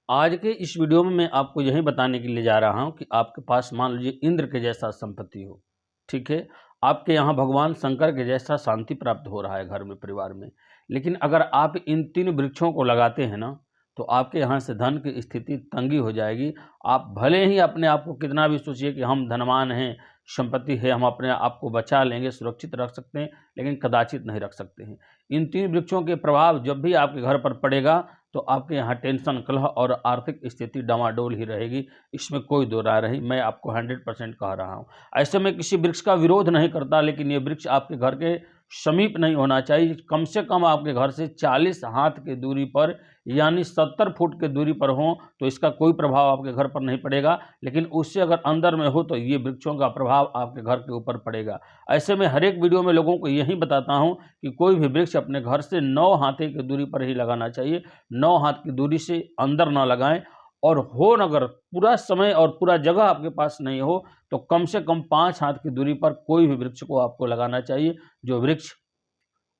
आज के इस वीडियो में मैं आपको यही बताने के लिए जा रहा हूं कि आपके पास मान लीजिए इंद्र के जैसा संपत्ति हो, ठीक है। आपके यहाँ भगवान शंकर के जैसा शांति प्राप्त हो रहा है घर में, परिवार में। लेकिन अगर आप इन 3 वृक्षों को लगाते हैं ना, तो आपके यहाँ से धन की स्थिति तंगी हो जाएगी। आप भले ही अपने आप को कितना भी सोचिए कि हम धनवान हैं, संपत्ति है, हम अपने आप को बचा लेंगे, सुरक्षित रख सकते हैं, लेकिन कदाचित नहीं रख सकते हैं। इन 3 वृक्षों के प्रभाव जब भी आपके घर पर पड़ेगा, तो आपके यहाँ टेंशन, कलह और आर्थिक स्थिति डामाडोल ही रहेगी। इसमें कोई दो राय नहीं, मैं आपको 100% कह रहा हूँ। ऐसे में किसी वृक्ष का विरोध नहीं करता, लेकिन ये वृक्ष आपके घर के समीप नहीं होना चाहिए। कम से कम आपके घर से 40 हाथ की दूरी पर, यानी 70 फुट की दूरी पर हो, तो इसका कोई प्रभाव आपके घर पर नहीं पड़ेगा। लेकिन उससे अगर अंदर में हो, तो ये वृक्षों का प्रभाव आपके घर के ऊपर पड़ेगा। ऐसे में हर एक वीडियो में लोगों को यही बताता हूँ कि कोई भी वृक्ष अपने घर से 9 हाथे की दूरी पर ही लगाना चाहिए। 9 हाथ की दूरी से अंदर ना लगाएं। और हो अगर पूरा समय और पूरा जगह आपके पास नहीं हो, तो कम से कम 5 हाथ की दूरी पर कोई भी वृक्ष को आपको लगाना चाहिए, जो वृक्ष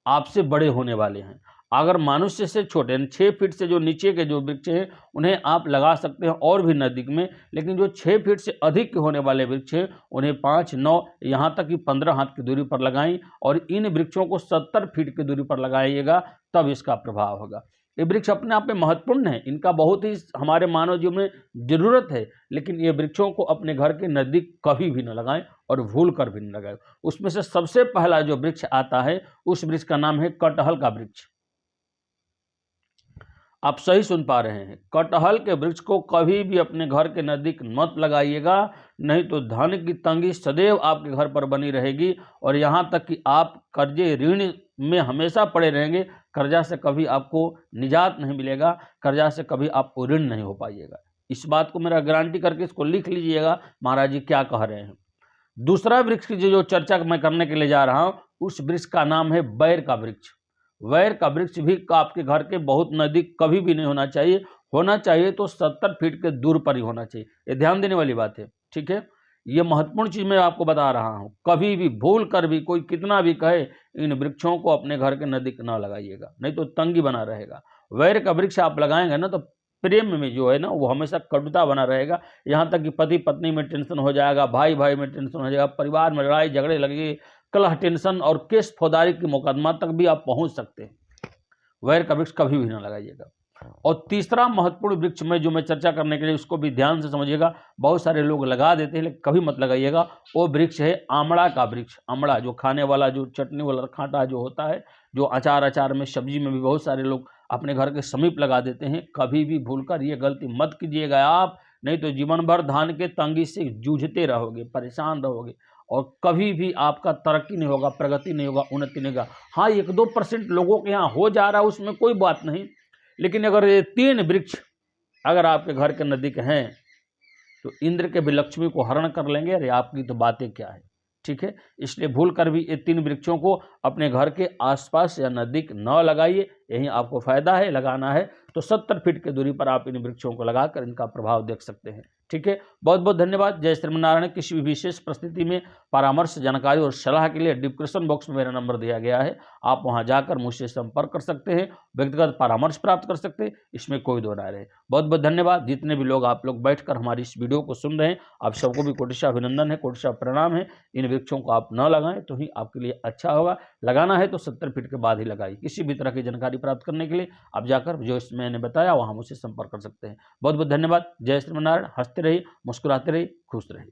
आपसे बड़े होने वाले हैं। अगर मनुष्य से छोटे 6 फीट से जो नीचे के जो वृक्ष हैं, उन्हें आप लगा सकते हैं और भी नज़दीक में। लेकिन जो 6 फीट से अधिक के होने वाले वृक्ष हैं, उन्हें 5, 9, यहाँ तक कि 15 हाथ की दूरी पर लगाएं। और इन वृक्षों को 70 फीट की दूरी पर लगाइएगा, तब इसका प्रभाव होगा। ये वृक्ष अपने आप में महत्वपूर्ण है, इनका बहुत ही हमारे मानव जीवन में जरूरत है। लेकिन ये वृक्षों को अपने घर के नज़दीक कभी भी न लगाएं, और भूल कर भी न लगाएं। उसमें से सबसे पहला जो वृक्ष आता है, उस वृक्ष का नाम है कटहल का वृक्ष। आप सही सुन पा रहे हैं, कटहल के वृक्ष को कभी भी अपने घर के नज़दीक मत लगाइएगा, नहीं तो धन की तंगी सदैव आपके घर पर बनी रहेगी। और यहाँ तक कि आप कर्जे ऋण में हमेशा पड़े रहेंगे। कर्जा से कभी आपको निजात नहीं मिलेगा, कर्जा से कभी आपको ऋण नहीं हो पाइएगा। इस बात को मेरा गारंटी करके इसको लिख लीजिएगा, महाराज जी क्या कह रहे हैं। दूसरा वृक्ष की जो चर्चा मैं करने के लिए जा रहा हूँ, उस वृक्ष का नाम है बैर का वृक्ष। बैर का वृक्ष भी आपके घर के बहुत नज़दीक कभी भी नहीं होना चाहिए। होना चाहिए तो 70 फीट के दूर पर ही होना चाहिए। ये ध्यान देने वाली बात है, ठीक है। ये महत्वपूर्ण चीज़ मैं आपको बता रहा हूँ। कभी भी भूल कर भी कोई कितना भी कहे, इन वृक्षों को अपने घर के नज़दीक ना लगाइएगा, नहीं तो तंगी बना रहेगा। बैर का वृक्ष आप लगाएंगे ना, तो प्रेम में जो है ना, वो हमेशा कटुता बना रहेगा। यहाँ तक कि पति पत्नी में टेंशन हो जाएगा, भाई भाई में टेंशन हो जाएगा, परिवार में लड़ाई झगड़े लगेगी, कलह, टेंशन और केस फौजदारी की मुकदमा तक भी आप पहुंच सकते हैं। बैर का वृक्ष कभी भी ना लगाइएगा। और तीसरा महत्वपूर्ण वृक्ष में जो मैं चर्चा करने के लिए, उसको भी ध्यान से समझिएगा। बहुत सारे लोग लगा देते हैं, लेकिन कभी मत लगाइएगा। वो वृक्ष है आमड़ा का वृक्ष। आमड़ा जो खाने वाला, जो चटनी वाला खाटा जो होता है, जो अचार में, सब्जी में भी बहुत सारे लोग अपने घर के समीप लगा देते हैं। कभी भी भूलकर ये गलती मत कीजिएगा आप, नहीं तो जीवन भर धान के तंगी से जूझते रहोगे, परेशान रहोगे, और कभी भी आपका तरक्की नहीं होगा, प्रगति नहीं होगा, उन्नति नहीं होगा। हाँ, 1-2% लोगों के यहाँ हो जा रहा है, उसमें कोई बात नहीं। लेकिन अगर ये 3 वृक्ष अगर आपके घर के नज़दीक हैं, तो इंद्र के भी लक्ष्मी को हरण कर लेंगे। अरे आपकी तो बातें क्या है, ठीक है। इसलिए भूल कर भी ये 3 वृक्षों को अपने घर के आसपास या नज़दीक न लगाइए। यही आपको फायदा है। लगाना है तो 70 फीट की दूरी पर आप इन वृक्षों को लगाकर इनका प्रभाव देख सकते हैं, ठीक है। बहुत बहुत धन्यवाद। जय श्रीमनारायण। किसी भी विशेष परिस्थिति में परामर्श, जानकारी और सलाह के लिए डिस्क्रिप्शन बॉक्स में मेरा नंबर दिया गया है, आप वहां जाकर मुझसे संपर्क कर सकते हैं, व्यक्तिगत परामर्श प्राप्त कर सकते हैं। इसमें कोई दो राय रहे। बहुत बहुत धन्यवाद। जितने भी लोग आप लोग बैठकर हमारी इस वीडियो को सुन रहे हैं, आप सबको भी कोटिशा अभिनंदन है, कोटिशा प्रणाम है। इन वृक्षों को आप न लगाएं तो ही आपके लिए अच्छा होगा। लगाना है तो 70 फीट के बाद ही लगाइए। किसी भी तरह की जानकारी प्राप्त करने के लिए आप जाकर जो मैंने बताया वहां मुझसे संपर्क कर सकते हैं। बहुत बहुत धन्यवाद। जय श्रीमनारायण। हंसते रहिए, मुस्कुराते रहिए, खुश रहिए।